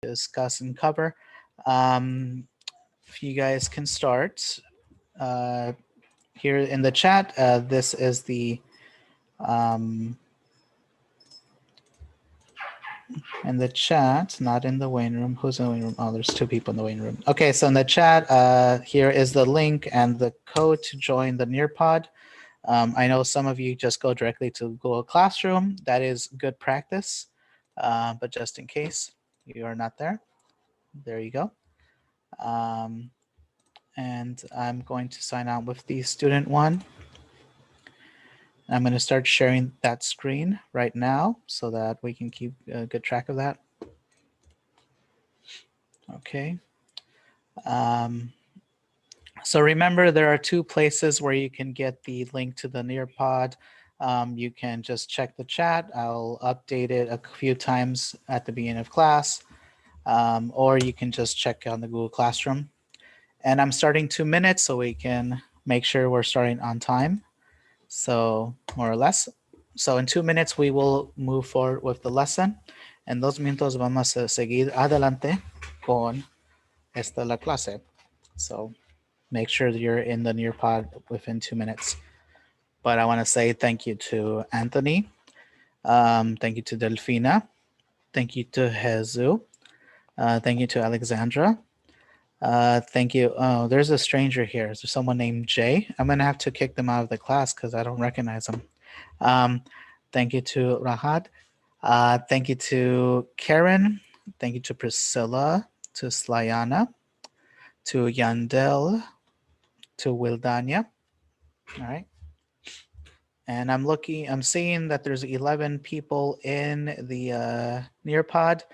discuss and cover. If you guys can start here in the chat, this is the in the chat, not in the waiting room. Who's in the waiting room? Oh, there's two people in the waiting room. Okay, so in the chat, here is the link and the code to join the Nearpod. I know some of you just go directly to Google Classroom. That is good practice, but just in case you are not there, there you go. And I'm going to sign out with the student one. I'm going to start sharing that screen right now so that we can keep good track of that. Okay. So remember, there are two places where you can get the link to the Nearpod. You can just check the chat. I'll update it a few times at the beginning of class, or you can just check on the Google Classroom. And I'm starting 2 minutes so we can make sure we're starting on time. So more or less. So in 2 minutes, we will move forward with the lesson. En 2 minutos vamos a seguir adelante con la clase. So make sure that you're in the Nearpod within 2 minutes. But I want to say thank you to Anthony. Thank you to Delfina. Thank you to Jesus. Thank you to Alexandra. Thank you. Oh, there's a stranger here. Is there someone named Jay? I'm going to have to kick them out of the class because I don't recognize them. Thank you to Rahat. Thank you to Karen. Thank you to Priscilla, to Slayana, to Yandel, to Wildania. All right. And I'm seeing that there's 11 people in the Nearpod,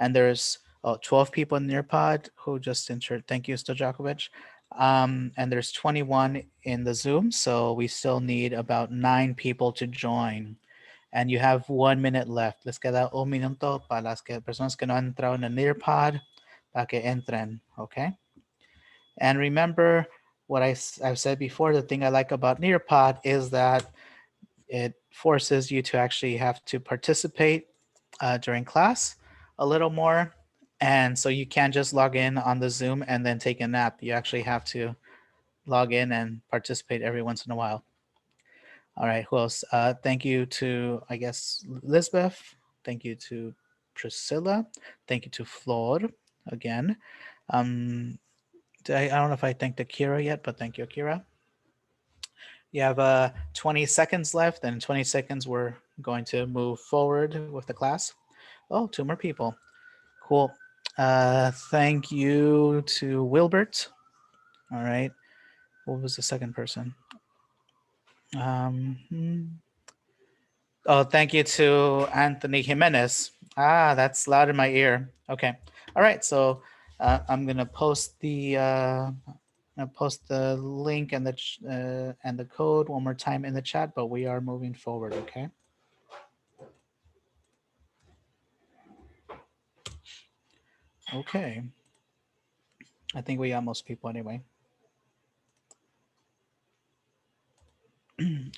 and there's 12 people in Nearpod who just entered. Thank you, Stojakovic. And there's 21 in the Zoom, so we still need about 9 people to join. And you have 1 minute left. Les queda un minuto para las personas que no han entrado en el Nearpod para que entren, okay? And remember what I've said before, the thing I like about Nearpod is that it forces you to actually have to participate during class a little more. And so you can't just log in on the Zoom and then take a nap. You actually have to log in and participate every once in a while. All right, who else? Thank you to, I guess, Lisbeth. Thank you to Priscilla. Thank you to Flor again. I don't know if I thanked Akira yet, but thank you, Akira. You have 20 seconds left, and in 20 seconds, we're going to move forward with the class. Oh, 2 more people. Cool. Thank you to Wilbert. All right. What was the second person? Oh, thank you to Anthony Jimenez. Ah, that's loud in my ear. Okay. All right. So I'm going to post the link and the code one more time in the chat, but we are moving forward, okay? Okay. I think we got most people anyway.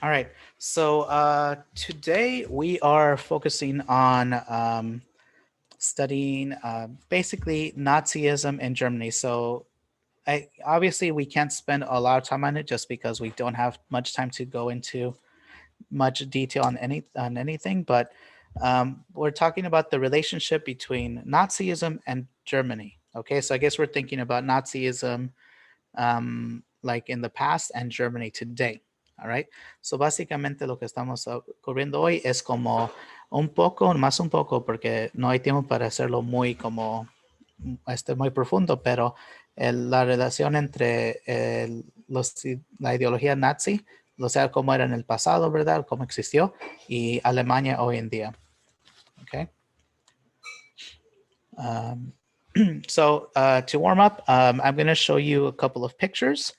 All right. So today we are focusing on studying basically Nazism in Germany. So obviously we can't spend a lot of time on it just because we don't have much time to go into much detail on anything, but we're talking about the relationship between Nazism and Germany. Okay, so I guess we're thinking about Nazism like in the past and Germany today. All right, so básicamente lo que estamos cubriendo hoy es como un poco, más un poco, porque no hay tiempo para hacerlo muy como muy profundo, pero la relación entre la ideología nazi, o sea, cómo era en el pasado, ¿verdad? Cómo existió, y Alemania hoy en día. Okay. So to warm up, I'm going to show you a couple of pictures,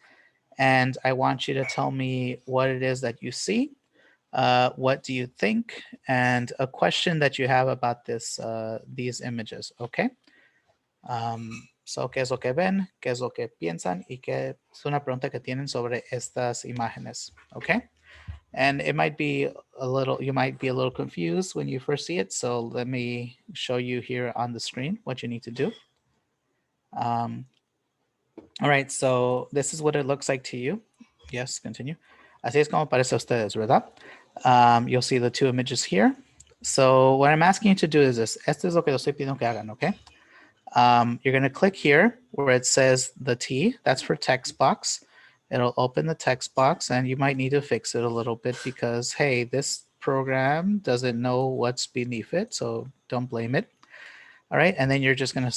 and I want you to tell me what it is that you see. What do you think? And a question that you have about these images, okay? So, ¿qué es lo que ven? ¿Qué es lo que piensan? Y qué es una pregunta que tienen sobre estas imágenes, okay? And it might be a little, you might be a little confused when you first see it. So let me show you here on the screen what you need to do. All right, so this is what it looks like to you. Yes, continue. Así es como parece a ustedes, ¿verdad? You'll see the two images here. So what I'm asking you to do is this. Esto es lo que les estoy pidiendo que hagan, okay? You're going to click here where it says the T. That's for text box. It'll open the text box, and you might need to fix it a little bit because, hey, this program doesn't know what's beneath it, so don't blame it. All right, and then you're just going to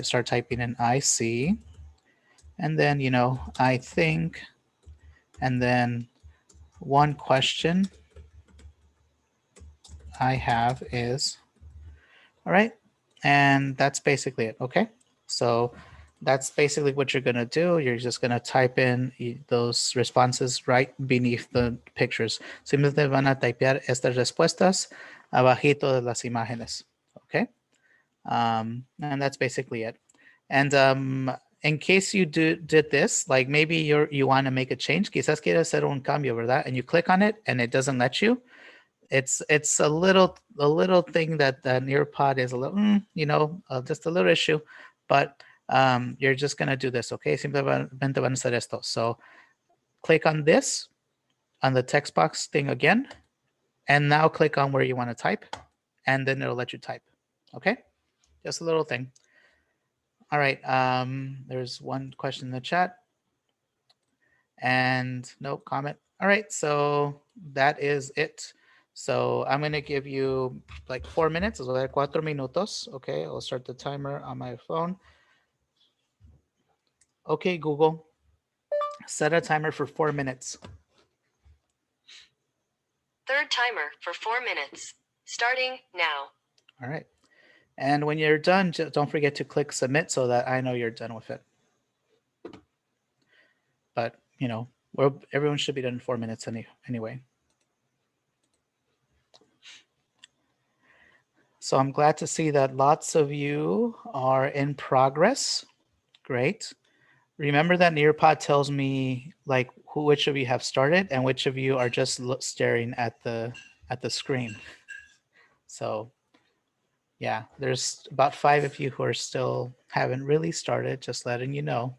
start typing in IC. And then, you know, I think, and then one question I have is, all right. And that's basically it. Okay. So that's basically what you're going to do. You're just going to type in those responses right beneath the pictures. Simplemente van a typear estas respuestas abajito de las imágenes. Okay. And that's basically it. And in case you did this, like maybe you want to make a change, quizás quieres hacer un cambio, ¿verdad? And you click on it and it doesn't let you. It's a little thing that the Nearpod is a little, you know, just a little issue, but you're just gonna do this, okay? Simplemente van a hacer esto. So click on this, on the text box thing again, and now click on where you want to type, and then it'll let you type, okay? Just a little thing. All right, there's one question in the chat and no comment. All right, so that is it. So I'm gonna give you like 4 minutes, o sea, 4 minutos. Okay, I'll start the timer on my phone. Okay, Google, set a timer for 4 minutes. Third timer for 4 minutes, starting now. All right, and when you're done, just don't forget to click submit so that I know you're done with it. But you know, everyone should be done in 4 minutes anyway. So I'm glad to see that lots of you are in progress. Great. Remember that Nearpod tells me like which of you have started and which of you are just staring at the screen. So yeah, there's about 5 of you who are still haven't really started, just letting you know.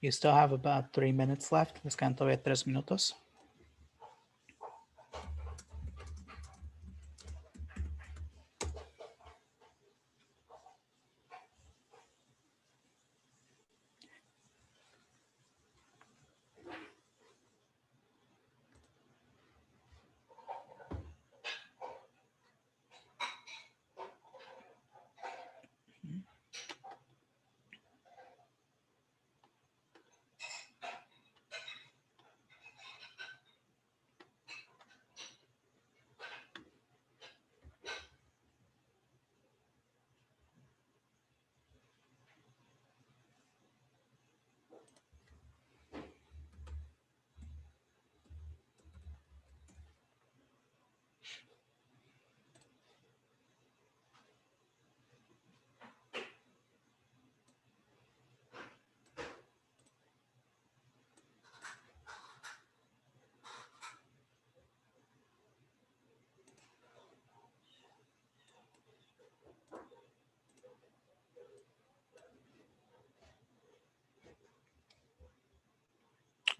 You still have about 3 minutes left. Les quedan todavía 3 minutos.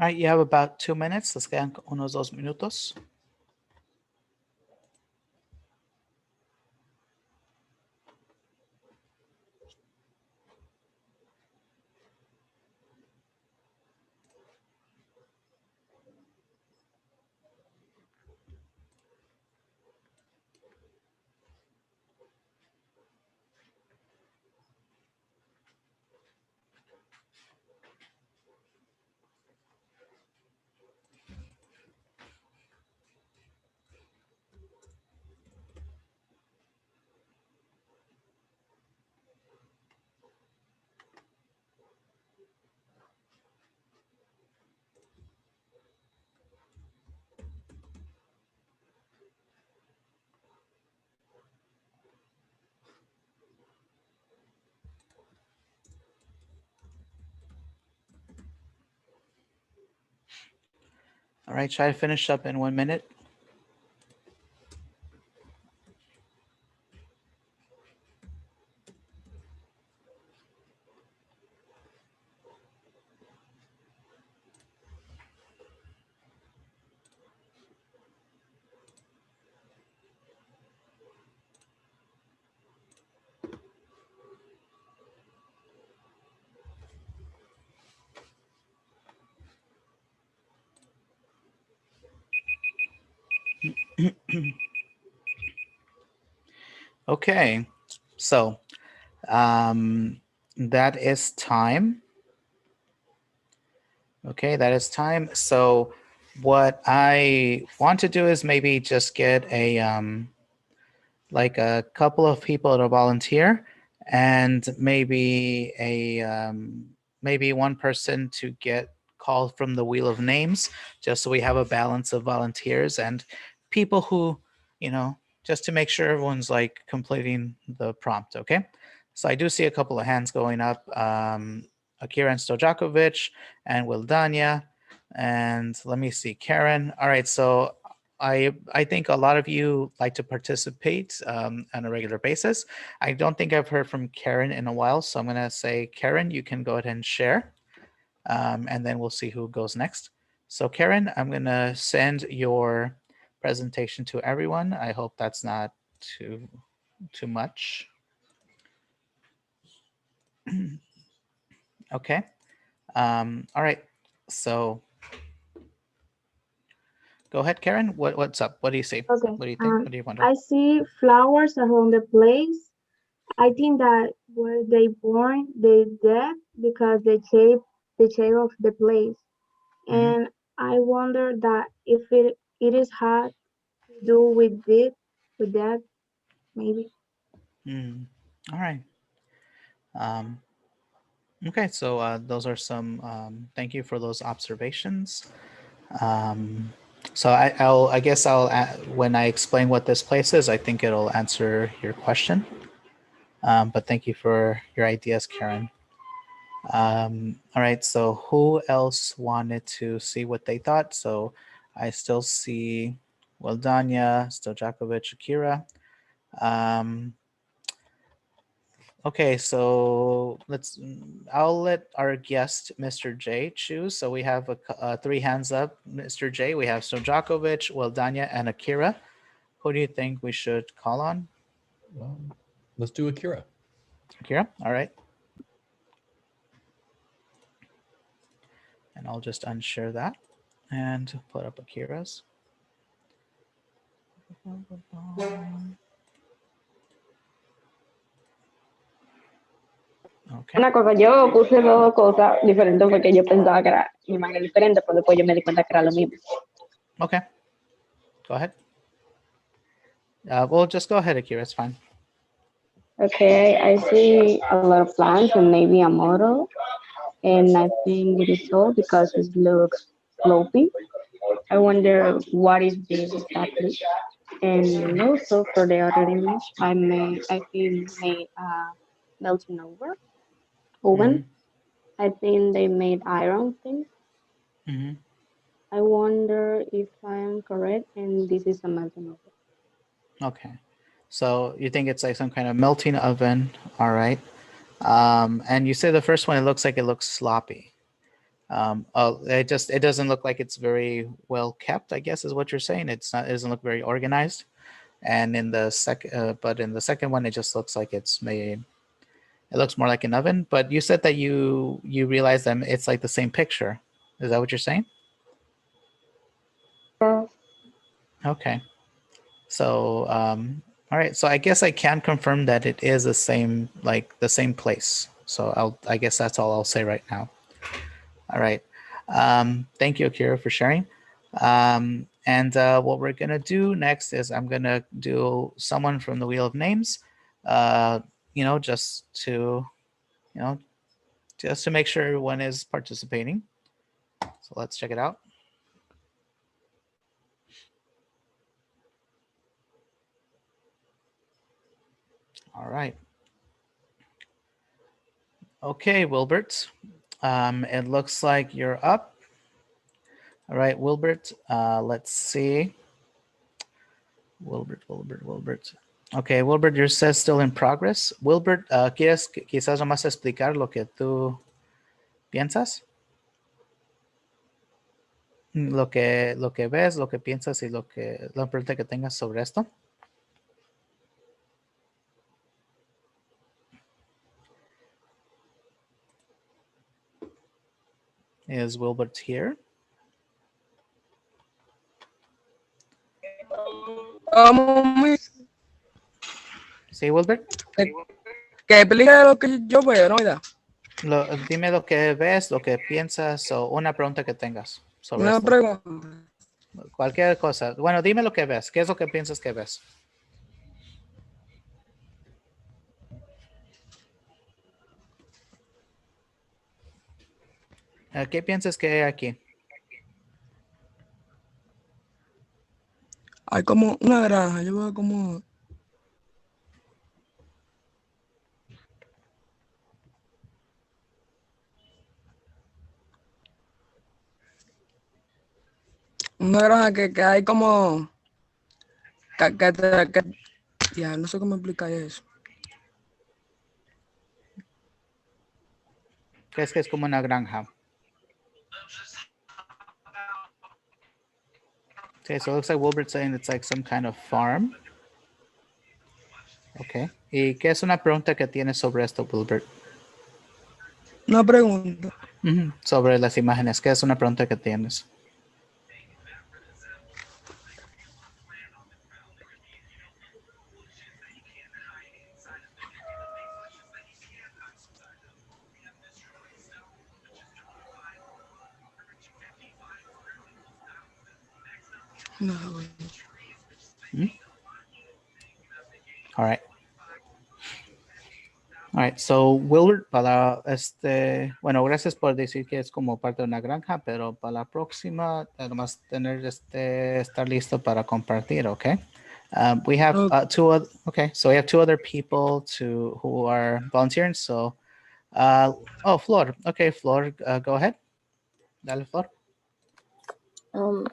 All right, you have about 2 minutes. Les quedan unos 2 minutos. All right, try to finish up in 1 minute. Okay, so that is time. Okay, that is time. So what I want to do is maybe just get a like a couple of people to volunteer, and maybe one person to get called from the wheel of names, just so we have a balance of volunteers and people who, just to make sure everyone's like completing the prompt. Okay, so I do see a couple of hands going up. Akira and Stojakovic and Wildania, and let me see, Karen. All right, so I think a lot of you like to participate on a regular basis. I don't think I've heard from Karen in a while, so I'm going to say, Karen, you can go ahead and share, and then we'll see who goes next. So Karen, I'm going to send your presentation to everyone. I hope that's not too much. Okay. All right. So go ahead, Karen. What's up? What do you see? Okay. What do you think? What do you wonder? I see flowers around the place. I think that were they born, they dead because the shape of the place. Mm-hmm. And I wonder that if it is had to do with that, maybe. Mm. All right. Um, Okay, so those are some. Thank you for those observations. Um, so I guess when I explain what this place is, I think it'll answer your question. But thank you for your ideas, Karen. All right, so who else wanted to see what they thought? So I still see Wildania, Stojakovic, Akira. Um, Okay, so I'll let our guest, Mr. J, choose. So we have three hands up. Mr. J, we have Sojakovic, Wildania, and Akira. Who do you think we should call on? Let's do Akira. Akira, all right. And I'll just unshare that and put up Akira's. Okay, Una cosa, yo puse dos cosas diferentes porque yo pensaba que era imagen diferente, pero después yo me di cuenta que era lo mismo. okay, go ahead. Well, just go ahead, Akira, it's fine. Okay, I see a lot of plants and maybe a model, and I think it is so because it looks floppy. I wonder what is this exactly. And also for the other image, I think made a melting over Mm-hmm. oven. I think they made iron things. Mm-hmm. I wonder if I am correct, and this is a melting over. Okay, so you think it's like some kind of melting oven, all right. And you say the first one, it looks sloppy. It doesn't look like it's very well kept, I guess is what you're saying. It doesn't look very organized. And but in the second one, it just looks like it looks more like an oven. But you said that you realize that it's like the same picture. Is that what you're saying? Okay. So, all right. So I guess I can confirm that it is the same place. So I guess that's all I'll say right now. All right. Thank you, Akira, for sharing. And what we're going to do next is I'm going to do someone from the Wheel of Names, uh, just you know, just to make sure everyone is participating. So let's check it out. All right. Okay, Wilbert. It looks like you're up. All right, Wilbert, let's see. Wilbert. Okay, Wilbert, your says still in progress. Wilbert, ¿quieres quizás nomás explicar lo que tú piensas? Lo que ves, lo que piensas y la pregunta que tengas sobre esto. Is Wilbert here? Sí, Wilbert. Que explique lo que yo veo, ¿no? Mira, Dime lo que ves, lo que piensas o una pregunta que tengas sobre una esto. pregunta. Cualquier cosa. Bueno, dime lo que ves. ¿Qué es lo que piensas que ves? ¿Qué piensas que hay aquí? Hay como una granja, yo veo como una granja que hay como ya no sé cómo explicar eso. ¿Qué es que es como una granja? Okay, so it looks like Wilbert's saying it's like some kind of farm. Okay. ¿Y qué es una pregunta que tienes sobre esto, Wilbert? Una pregunta. Sobre las imágenes. ¿Qué es una pregunta que tienes? No, güey. All right. All right, so Wilbert, bueno, gracias por decir que es como parte de una granja, pero para la próxima, además tener estar listo para compartir, okay? We have Okay. so we have two other people who are volunteering. So, Flor, okay, Flor, go ahead. Dale, Flor. Um,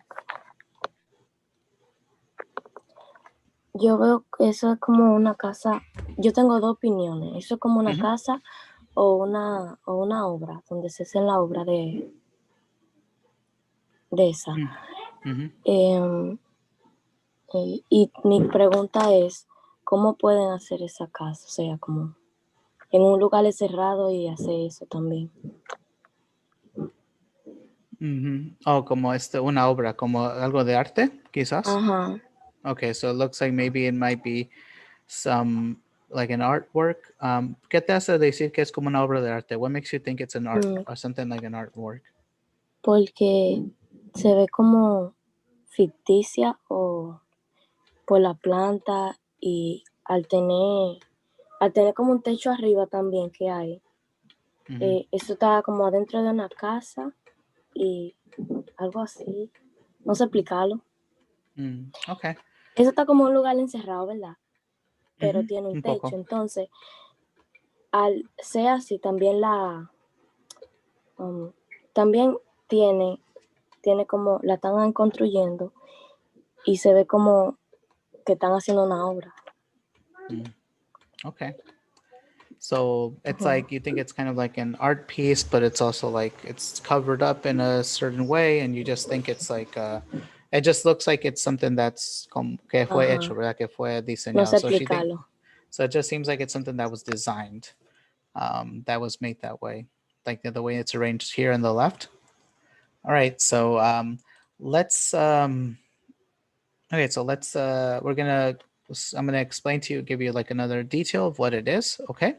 yo veo que eso es como una casa. Yo tengo dos opiniones. Eso es como una casa o una obra, donde se hace la obra de esa. Y mi pregunta es, ¿cómo pueden hacer esa casa? O sea, como en un lugar cerrado y hacer eso también. Oh, como una obra, como algo de arte, quizás. Ajá. Okay, so it looks like maybe it might be some like an artwork. ¿Qué te hace decir que es como una obra de arte? What makes you think it's an art or something like an artwork? Porque se ve como ficticia o por la planta y al tener como un techo arriba también que hay. Eso está como adentro de una casa y algo así. No sé explicarlo. Okay. Eso está como un lugar encerrado, ¿verdad? Pero tiene un techo. Poco. Entonces, al ser así, también también tiene como, la están construyendo y se ve como que están haciendo una obra. Okay. So it's like, you think it's kind of like an art piece, but it's also like it's covered up in a certain way, and you just think it's like it just looks like it's something that's que fue hecho, ¿verdad? Que fue diseñado. No sé explicarlo. So it just seems like it's something that was designed, that was made that way, like the way it's arranged here on the left. All right, so let's okay, so let's I'm gonna explain to you, give you like another detail of what it is, okay?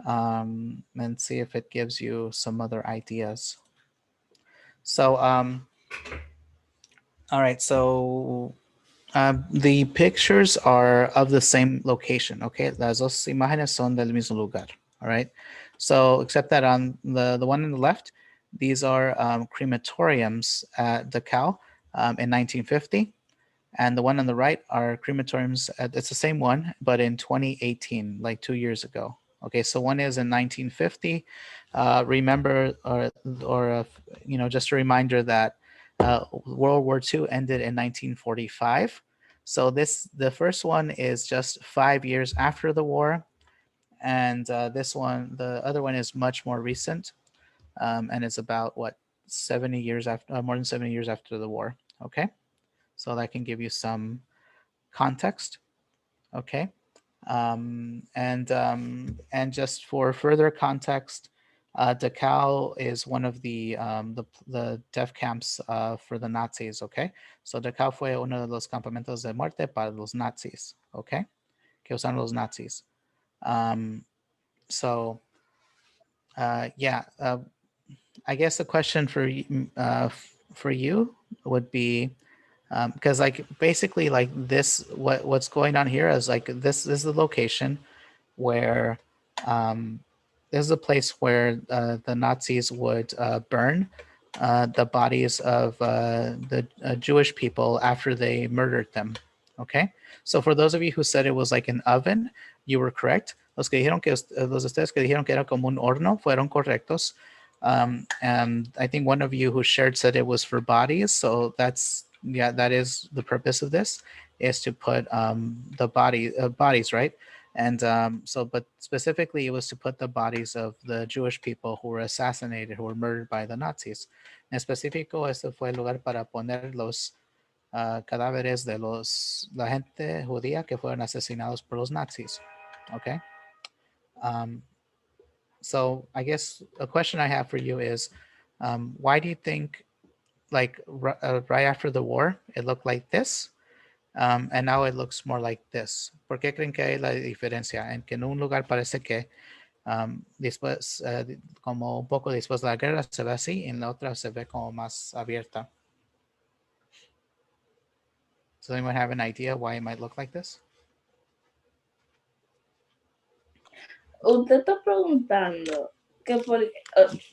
And see if it gives you some other ideas. So all right, so the pictures are of the same location, okay? Las dos imágenes son del mismo lugar, all right? So except that on the one on the left, these are crematoriums at Dachau in 1950. And the one on the right are crematoriums. It's the same one, but in 2018, like 2 years ago. Okay, so one is in 1950. Remember, or just a reminder that World War II ended in 1945. So the first one is just 5 years after the war, and the other one is much more recent, and it's about what 70 years after, more than 70 years after the war. Okay, so that can give you some context. Okay, and just for further context, Dachau is one of the death camps for the Nazis. Okay, so Dachau fue uno de los campamentos de muerte para los Nazis. Okay, que usaron los Nazis. So yeah, I guess the question for you would be, because like basically like this, what's going on here is like this is the location where this is a place where the Nazis would burn the bodies of the Jewish people after they murdered them. Okay, so for those of you who said it was like an oven, you were correct. Los que dijeron que los de ustedes que dijeron que era como un horno fueron correctos. And I think one of you who shared said it was for bodies. So that's, yeah, that is the purpose of this, is to put the bodies, right? And but specifically, it was to put the bodies of the Jewish people who were assassinated, who were murdered by the Nazis. En específico, este fue el lugar para poner los cadáveres de la gente judía que fueron asesinados por los Nazis. Okay. So I guess a question I have for you is, why do you think, like right after the war, it looked like this, and now it looks more like this? ¿Por qué creen que hay la diferencia en que en un lugar parece que después, como un poco después de la guerra se ve así, y en la otra se ve como más abierta? Does anyone have an idea why it might look like this? Usted está preguntando que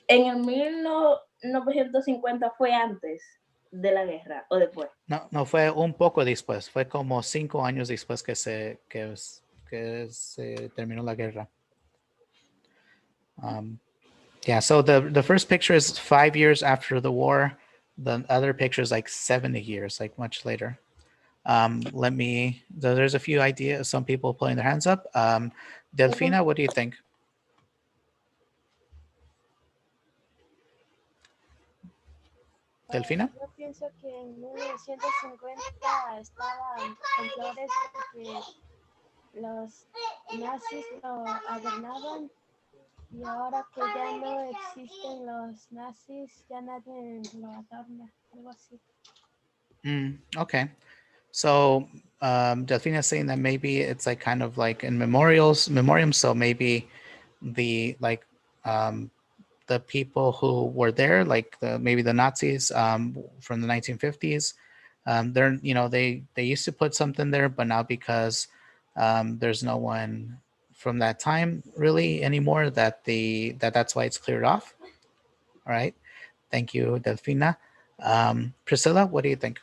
en el 1950 fue antes de la guerra o después. No, no fue un poco después, fue como 5 años después que se terminó la guerra. Yeah, so the first picture is 5 years after the war. The other picture is like 70 years, like much later. There's a few ideas, some people putting their hands up. Delfina, what do you think? Delfina? Yo pienso que en 1950 estaban temblores porque los nazis lo adornaban y ahora que ya no existen los nazis, ya nadie lo adorna, algo así. Okay. So Delfina is saying that maybe it's like kind of like in memoriams. So maybe the like the people who were there, like maybe the Nazis from the 1950s, they're, they used to put something there, but now because there's no one from that time really anymore, that's why it's cleared off. All right. Thank you, Delfina. Priscilla, what do you think?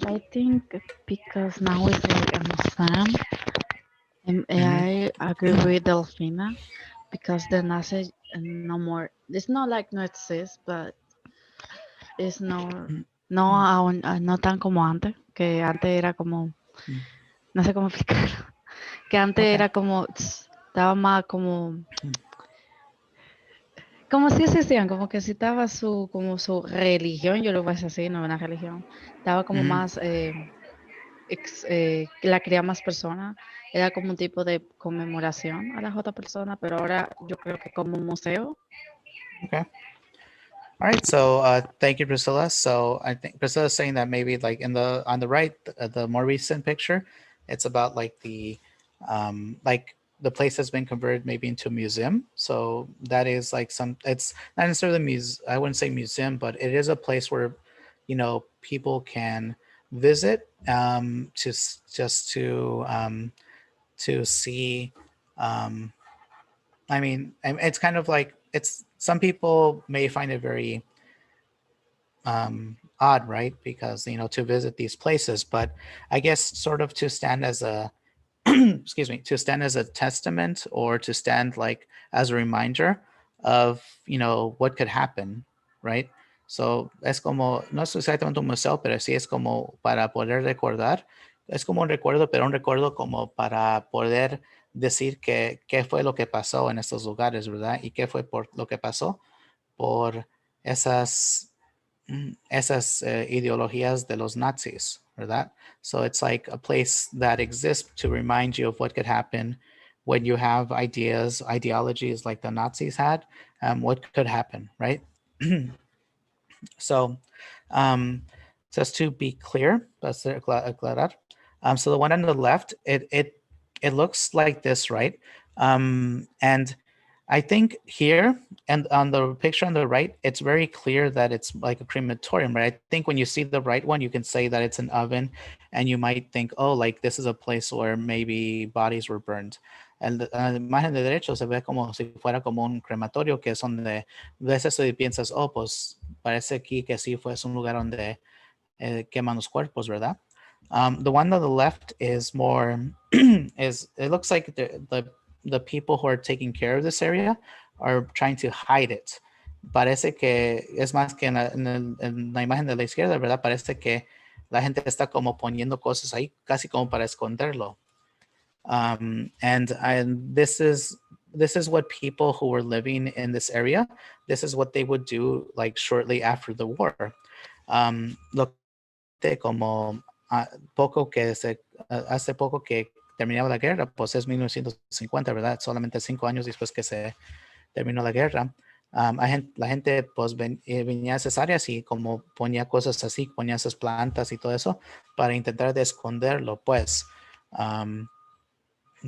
I think because now it's like a museum, and I agree with Delfina because the Nazi no more. It's not like no exist, but it's no tan como antes. Que antes era como, no sé cómo explicarlo. Que antes era como, estaba más como si existían, como que si estaba como su religión, yo lo voy a decir así, no una religión, estaba como más, la quería más personas, era como un tipo de conmemoración a las otras personas, pero ahora yo creo que como un museo. Okay. All right. So thank you, Priscilla. So I think Priscilla is saying that maybe like on the right, the more recent picture, it's about like the place has been converted maybe into a museum. So that is like it's not necessarily I wouldn't say museum, but it is a place where, people can visit to see. I mean, it's kind of like, some people may find it very odd, right? Because, to visit these places, but I guess sort of to stand as a excuse me, to stand as a testament, or to stand like as a reminder of, what could happen, right? So, es como, no es exactamente un museo, pero sí es como para poder recordar. Es como un recuerdo, pero un recuerdo como para poder decir qué fue lo que pasó en estos lugares, ¿verdad? Y qué fue por lo que pasó por esas, esas ideologías de los nazis, ¿verdad? So it's like a place that exists to remind you of what could happen when you have ideologies like the Nazis had, what could happen, right? So, just to be clear, aclarar. So the one on the left, it looks like this, right? And I think here and on the picture on the right, it's very clear that it's like a crematorium, right? I think when you see the right one, you can say that it's an oven, and you might think, oh, like this is a place where maybe bodies were burned. La imagen de derecho se ve como si fuera como un crematorio, que es donde ves eso y piensas, oh, pues parece aquí que sí fue un lugar donde queman los cuerpos, ¿verdad? The one on the left is more, it looks like the people who are taking care of this area are trying to hide it. Parece que es más que en la imagen de la izquierda, ¿verdad? Parece que la gente está como poniendo cosas ahí, casi como para esconderlo. And this is what people who were living in this area, this is what they would do like shortly after the war. Lo que como poco que hace poco que terminaba la guerra, pues es 1950, ¿verdad? Solamente 5 años después que se terminó la guerra. La gente pues venía a esas áreas y como ponía cosas así, ponía esas plantas y todo eso para intentar de esconderlo, pues.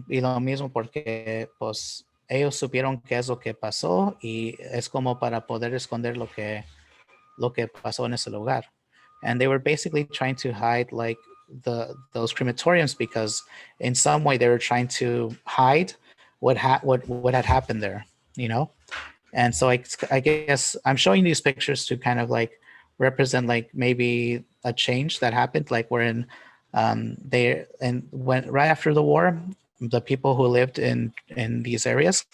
Y lo mismo porque pues ellos supieron qué es lo que pasó y es como para poder esconder lo que pasó en ese lugar. And they were basically trying to hide like those crematoriums because in some way they were trying to hide what had happened there, you know? And so I guess I'm showing these pictures to kind of like represent like maybe a change that happened, like we're in they and when right after the war, the people who lived in these areas,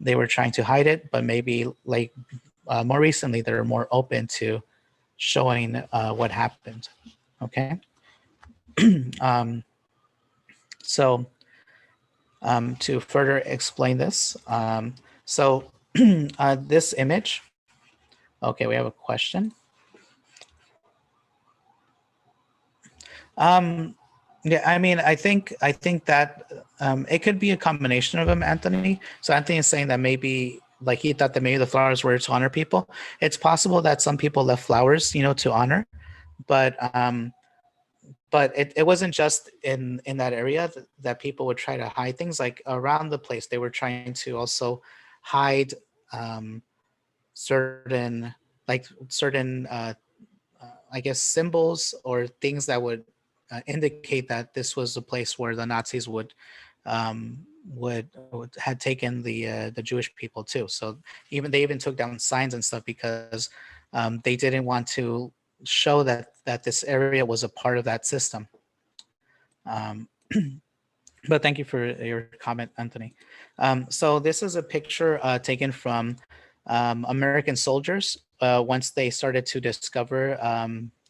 they were trying to hide it, but maybe like more recently they're more open to showing what happened. Okay. So to further explain this, so this image, okay, we have a question. Yeah, I mean, I think that it could be a combination of them, Anthony. So Anthony is saying that maybe like he thought that maybe the flowers were to honor people. It's possible that some people left flowers, you know, to honor, but it wasn't just in that area that people would try to hide things. Like around the place, they were trying to also hide certain I guess symbols or things that would indicate that this was a place where the Nazis would had taken the Jewish people too. So they even took down signs and stuff because they didn't want to show that this area was a part of that system. But thank you for your comment, Anthony. So this is a picture taken from American soldiers once they started to discover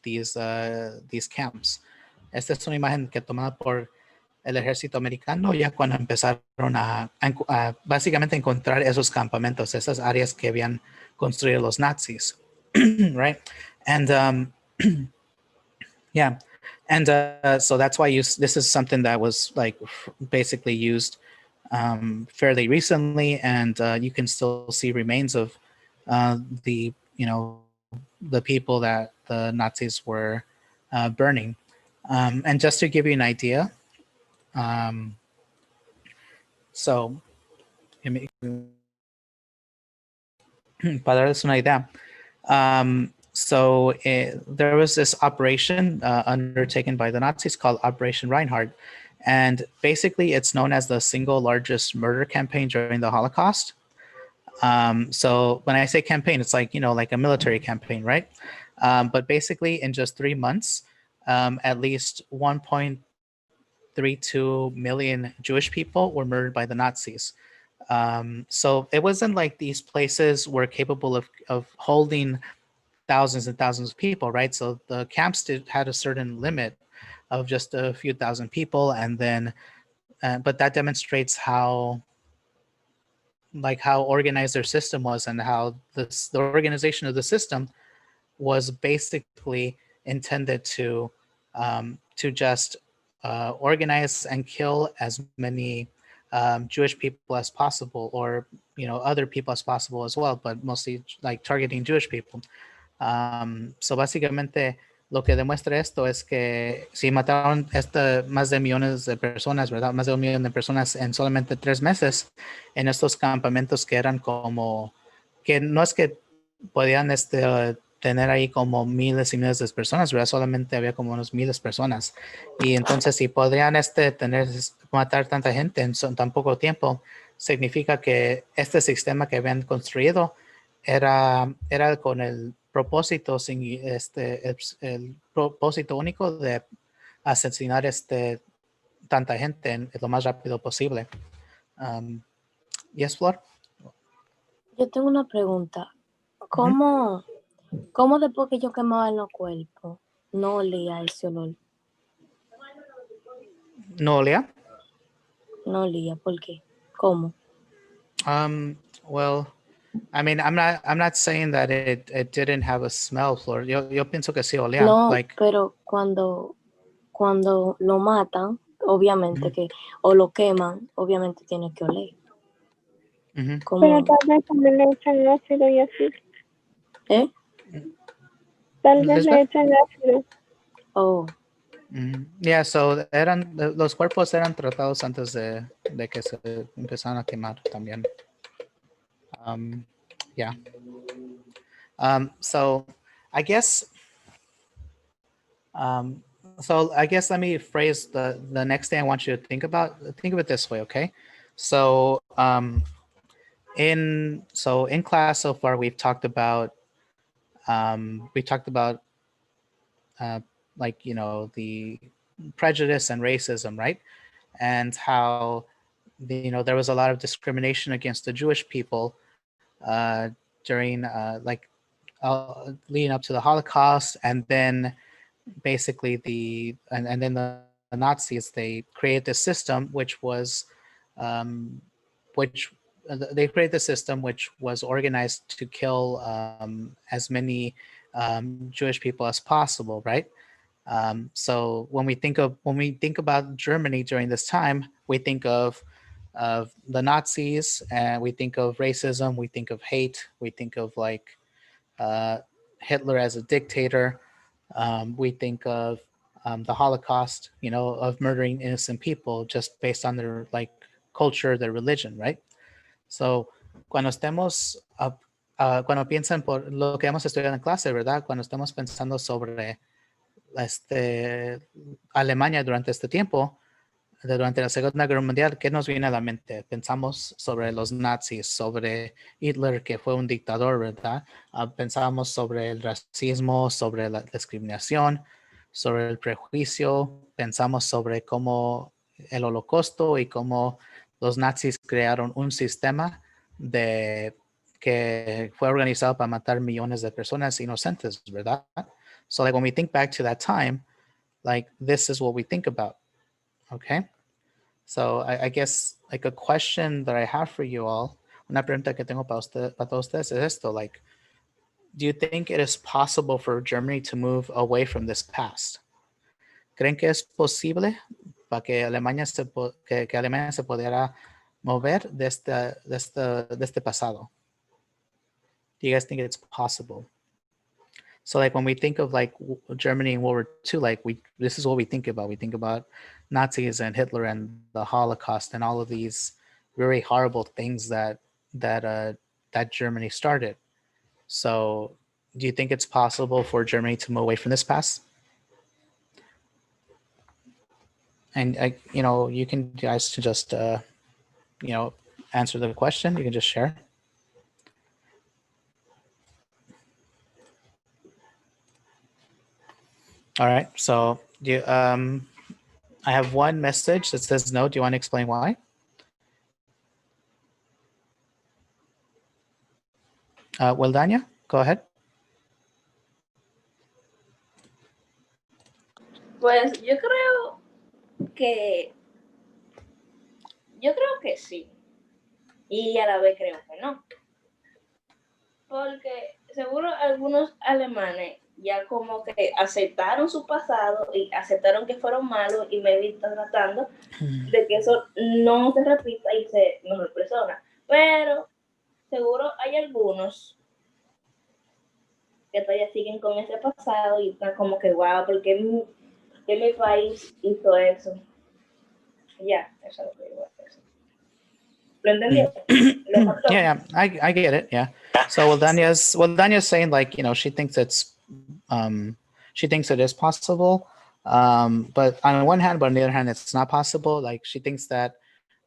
these camps. Esta es una imagen que tomada por el ejército americano ya cuando empezaron a básicamente encontrar esos campamentos, esas áreas que habían construido los nazis, right? And yeah, and so that's why this is something that was like basically used fairly recently, and you can still see remains of the people that the Nazis were burning. And just to give you an idea, so para darles una idea, so there was this operation undertaken by the Nazis called Operation Reinhardt, and basically it's known as the single largest murder campaign during the Holocaust. So when I say campaign, it's like, like a military campaign, right? But basically in just 3 months, at least 1.32 million Jewish people were murdered by the Nazis. So it wasn't like these places were capable of holding thousands and thousands of people, right? So the camps had a certain limit of just a few thousand people, and then, but that demonstrates how organized their system was, and how the organization of the system was basically intended to just organize and kill as many Jewish people as possible, or other people as possible as well, but mostly like targeting Jewish people. So básicamente lo que demuestra esto es que si mataron más de millones de personas, ¿verdad? Más de 1 millón de personas en solamente 3 meses en estos campamentos que eran como, que no es que podían tener ahí como miles y miles de personas, ¿verdad? Solamente había como unos miles de personas. Y entonces si podrían matar tanta gente en tan poco tiempo, significa que este sistema que habían construido era con el propósito, el propósito único de asesinar tanta gente en lo más rápido posible. Yes, Flor? Yo tengo una pregunta. ¿Cómo después que yo quemaba en los cuerpos no olía ese olor? ¿No olía? No olía, ¿por qué? ¿Cómo? Well, I mean, I'm not saying that it didn't have a smell, Flor. Yo pienso que sí olía. No, Like, pero cuando lo matan, obviamente que, o lo queman, obviamente tiene que oler. Pero tal vez también le echan ácido y así. ¿Eh? Tal vez le echan ácido. Oh. Yeah, so los cuerpos eran tratados antes de que se empezaran a quemar también. Yeah. So I guess let me phrase the next thing I want you to think about. Think of it this way, okay? So in class so far we've talked about like the prejudice and racism, right? And how there was a lot of discrimination against the Jewish people during leading up to the Holocaust, and then basically and then the Nazis, they created this system which was they created the system which was organized to kill as many Jewish people as possible, right? So when we think about Germany during this time, we think of the Nazis, and we think of racism, we think of hate, we think of like Hitler as a dictator. We think of the Holocaust, of murdering innocent people just based on their like culture, their religion, right? So cuando piensan por lo que hemos estudiado en clase, ¿verdad? Cuando estamos pensando sobre Alemania durante este tiempo, durante la Segunda Guerra Mundial, ¿qué nos viene a la mente? Pensamos sobre los nazis, sobre Hitler, que fue un dictador, ¿verdad? Pensábamos sobre el racismo, sobre la discriminación, sobre el prejuicio, pensamos sobre cómo el Holocausto y cómo los nazis crearon un sistema que fue organizado para matar millones de personas inocentes, ¿verdad? So like when we think back to that time, like this is what we think about. Okay, so I guess like a question that I have for you all, una pregunta que tengo para todos ustedes es esto, like, do you think it is possible for Germany to move away from this past? ¿Creen que es posible para que Alemania que Alemania se pudiera mover de este pasado? Do you guys think it's possible? So like when we think of like Germany in World War II, like this is what we think about. We think about Nazis and Hitler and the Holocaust and all of these very horrible things that Germany started. So do you think it's possible for Germany to move away from this past? And you can guys just answer the question. You can just share. All right, so I have one message that says no. Do you want to explain why? Wildania, go ahead. Pues que yo creo que sí. Y a la vez creo que no. Porque seguro algunos alemanes ya como que aceptaron su pasado y aceptaron que fueron malos y me están tratando de que eso no se repita y se mejor persona. Pero seguro hay algunos que todavía siguen con ese pasado y están como que wow, porque mi país hizo eso. Ya, eso es lo que digo. ¿Lo entendió? Yeah, I get it. Yeah. So Danya's saying, like, she thinks she thinks it is possible. But on one hand, but on the other hand, it's not possible. Like, she thinks that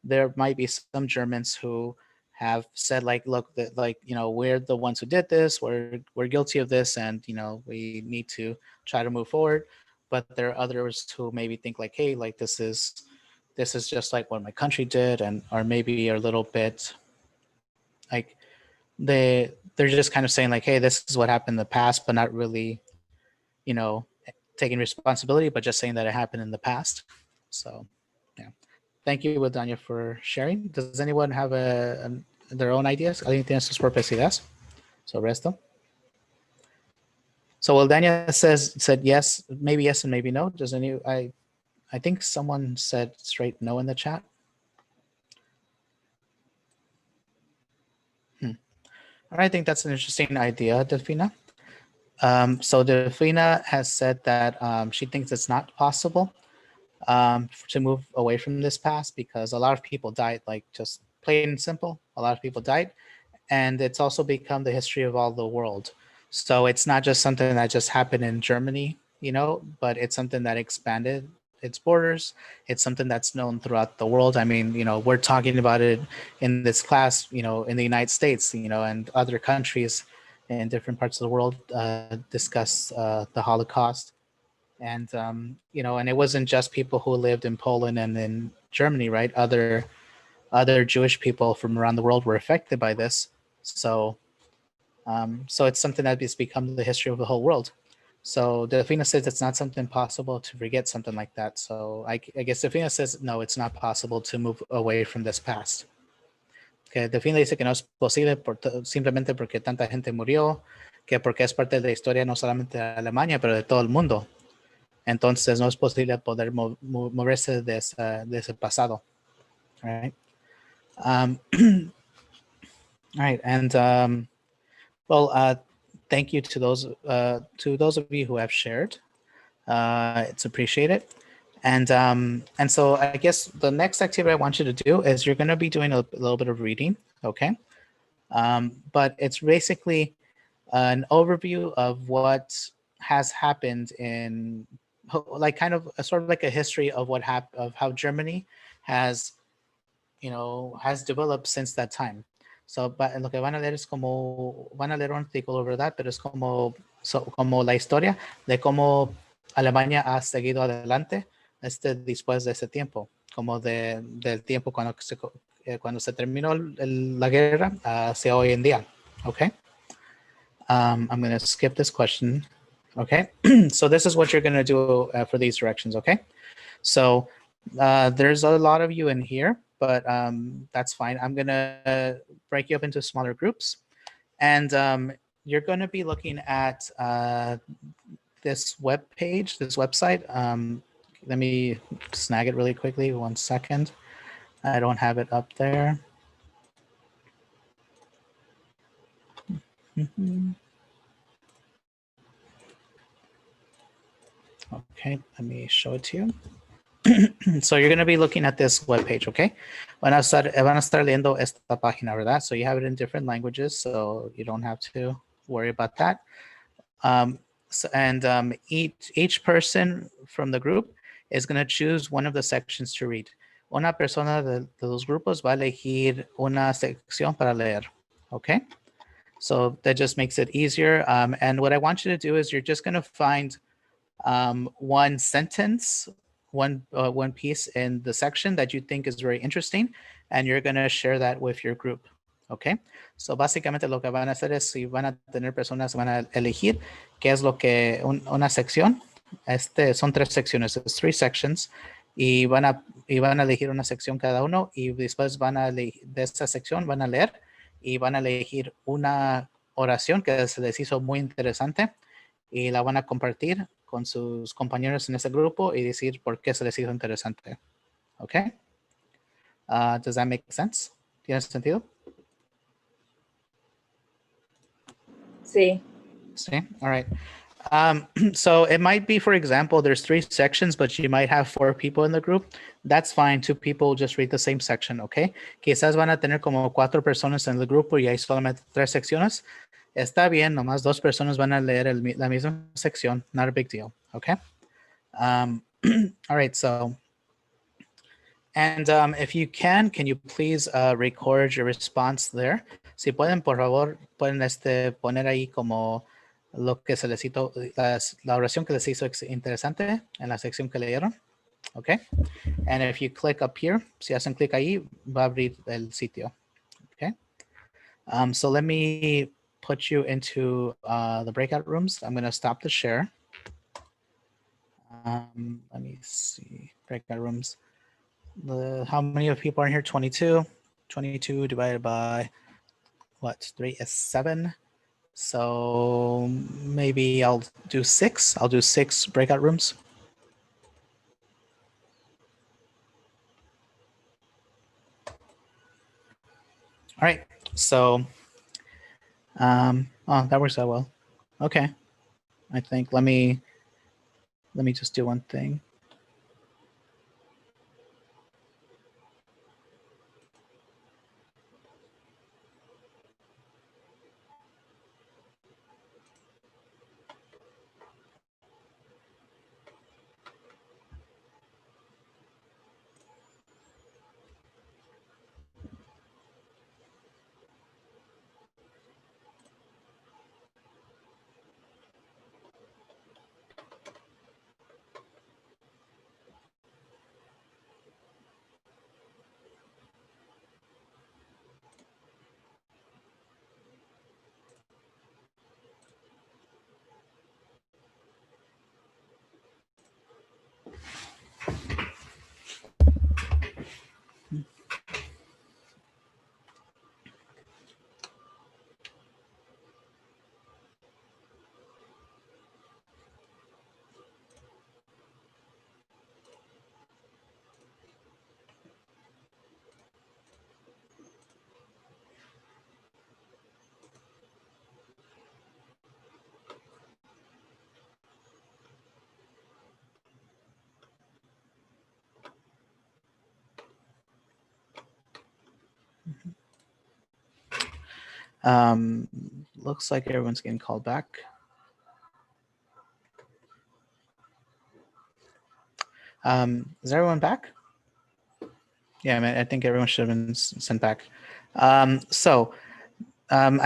there might be some Germans who have said, like, look, that, like, we're the ones who did this, we're guilty of this, and we need to try to move forward. But there are others who maybe think, like, hey, like, this is just like what my country did, and or maybe a little bit like they're just kind of saying, like, hey, this is what happened in the past, but not really, taking responsibility, but just saying that it happened in the past. So yeah, thank you, Danya, for sharing. Does anyone have their own ideas? ¿Alguien tiene sus propias ideas sobre esto? So Danya said yes, maybe yes and maybe no. Does I think someone said straight no in the chat. I think that's an interesting idea, Delfina. So Delfina has said that she thinks it's not possible to move away from this past because a lot of people died, like, just plain and simple. A lot of people died. And it's also become the history of all the world. So it's not just something that just happened in Germany, but it's something that expanded its borders. It's something that's known throughout the world. I mean, we're talking about it in this class, in the United States, and other countries in different parts of the world discuss the Holocaust. And, and it wasn't just people who lived in Poland and in Germany, right? Other Jewish people from around the world were affected by this. So it's something that has become the history of the whole world. So Delfina says it's not something possible to forget something like that. So I guess Delfina says, no, it's not possible to move away from this past. Que Delfina dice que no es posible simplemente porque tanta gente murió, que porque es parte de la historia no solamente de Alemania, pero de todo el mundo. Entonces no es posible poder moverse de ese pasado. All right. All right, and well, thank you to those of you who have shared. It's appreciated. And so I guess the next activity I want you to do is you're going to be doing a little bit of reading, okay? But it's basically an overview of what has happened in, like, kind of sort of like a history of what happened, of how Germany has developed since that time. So, lo que van a leer es van a leer un artículo, ¿verdad? Pero es como la historia de cómo Alemania ha seguido adelante después de ese tiempo, como del tiempo cuando se terminó la guerra hacia hoy en día. Okay. I'm going to skip this question. Okay. So this is what you're going to do for these directions. Okay. So there's a lot of you in here, but that's fine. I'm going to break you up into smaller groups. And you're going to be looking at this web page, this website. Let me snag it really quickly. 1 second. I don't have it up there. Okay, let me show it to you. So you're going to be looking at this webpage, okay? Van a estar leyendo esta página, ¿verdad? So you have it in different languages, so you don't have to worry about that. Each person from the group is going to choose one of the sections to read. Una persona de los grupos va a elegir una sección para leer, okay? So that just makes it easier. And what I want you to do is you're just going to find one sentence, one piece in the section that you think is very interesting, and you're going to share that with your group. Okay, so básicamente lo que van a hacer es, si van a tener personas, van a elegir qué es lo que una sección Son 3 secciones, es 3 sections, y van a elegir una sección cada uno, y después de esta sección van a leer, y van a elegir una oración que se les hizo muy interesante, y la van a compartir con sus compañeros en ese grupo y decir por qué se les hizo interesante. ¿Ok? Does that make sense? ¿Tiene sentido? Sí. Sí, all right. So it might be, for example, there's 3 sections, but you might have 4 people in the group. That's fine. 2 people just read the same section, okay? Quizás van a tener como 4 personas en el grupo y hay solamente 3 secciones. Está bien, nomás 2 personas van a leer la misma sección. Not a big deal, okay? All right, so, and if you can you please record your response there? Si pueden, por favor, pueden poner ahí como lo que se les hizo, la oración que les hizo interesante en la sección que leyeron. Okay. And if you click up here, si hacen clic ahí, va a abrir el sitio. Okay. So let me put you into the breakout rooms. I'm going to stop the share. Let me see. Breakout rooms. How many of people are in here? 22. 22 divided by what? 3 is 7. So maybe I'll do 6. I'll do 6 breakout rooms. All right. So, oh, that works out well. Okay. I think let me just do one thing. Looks like everyone's getting called back. Is everyone back? Yeah, I think everyone should have been sent back. I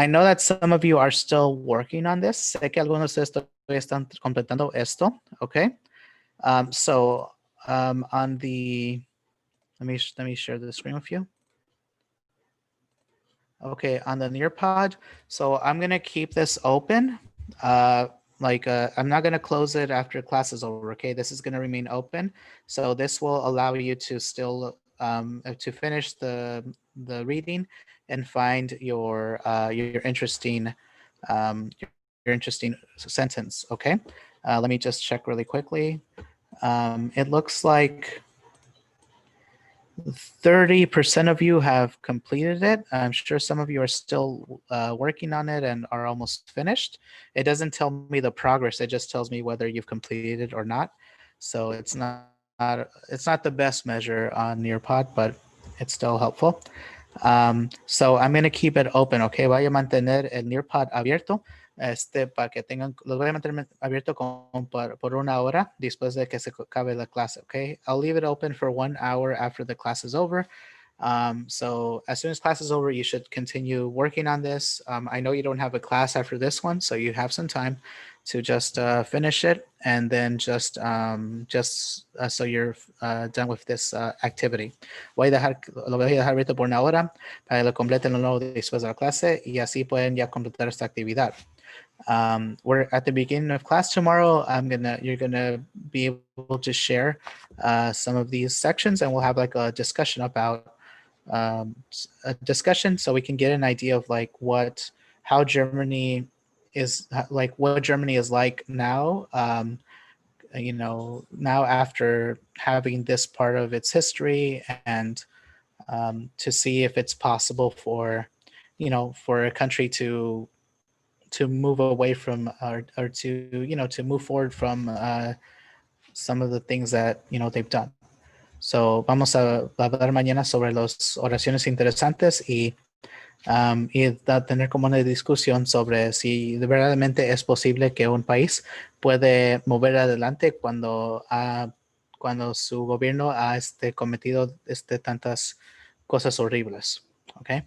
know that some of you are still working on this. Sé que algunos de ustedes todavía están completando esto. Okay. On the, let me share the screen with you. Okay, on the Nearpod. So I'm going to keep this open. I'm not going to close it after class is over. Okay, this is going to remain open. So this will allow you to still to finish the reading and find your interesting your interesting sentence. Okay, let me just check really quickly. It looks like 30% of you have completed it. I'm sure some of you are still working on it and are almost finished. It doesn't tell me the progress. It just tells me whether you've completed it or not. So it's not the best measure on Nearpod, but it's still helpful. So I'm going to keep it open, okay? Voy a mantener el Nearpod abierto. Para que tengan, los voy a mantener abierto por 1 hora después de que se acabe la clase, okay? I'll leave it open for 1 hour after the class is over. So as soon as class is over, you should continue working on this. I know you don't have a class after this one, so you have some time to just finish it, and then just so you're done with this activity. Lo voy a dejar abierto por 1 hora para que lo completen luego después de la clase y así pueden ya completar esta actividad. We're at the beginning of class tomorrow. You're gonna be able to share some of these sections, and we'll have like a discussion about a discussion so we can get an idea of like how Germany is like, what Germany is like now. Now after having this part of its history, and to see if it's possible for for a country to move away from, or to move forward from some of the things that they've done. So vamos a hablar mañana sobre las oraciones interesantes tener como una discusión sobre si verdaderamente es posible que un país puede mover adelante cuando su gobierno ha cometido tantas cosas horribles. Okay.